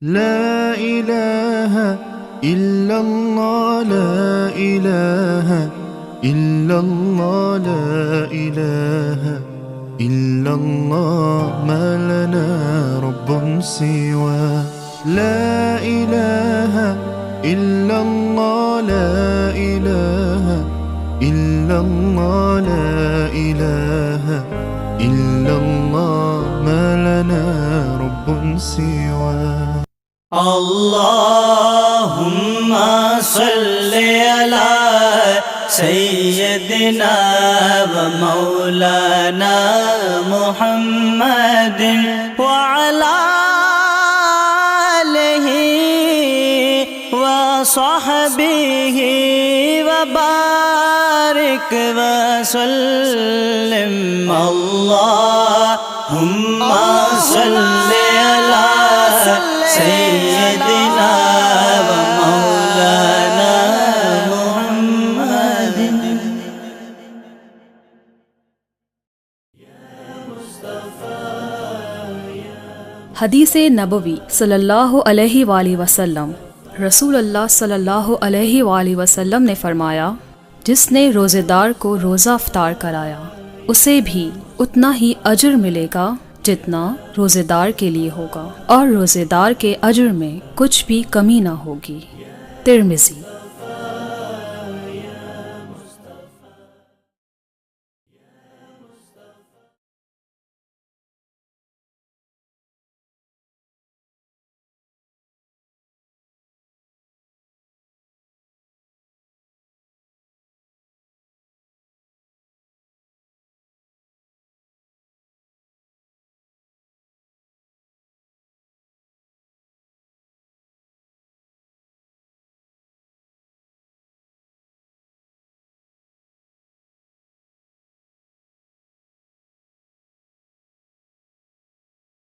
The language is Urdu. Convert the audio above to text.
لا إله إلا الله لا إله إلا الله لا إله إلا الله ما لنا رب سوى لا إله إلا الله لا إله إلا الله لا إله إلا الله ما لنا رب سوى اللهم صل على سيدنا ومولانا محمد وعلى آله وصحبه وبارك وسلم اللهم صل على سيدنا ومولانا محمد حدیث نبوی صلی اللہ علیہ وآلہ وسلم۔ رسول اللہ صلی اللہ علیہ وآلہ وسلم نے فرمایا، جس نے روزے دار کو روزہ افطار کرایا اسے بھی اتنا ہی اجر ملے گا جتنا روزے دار کے لیے ہوگا، اور روزے دار کے اجر میں کچھ بھی کمی نہ ہوگی۔ ترمذی۔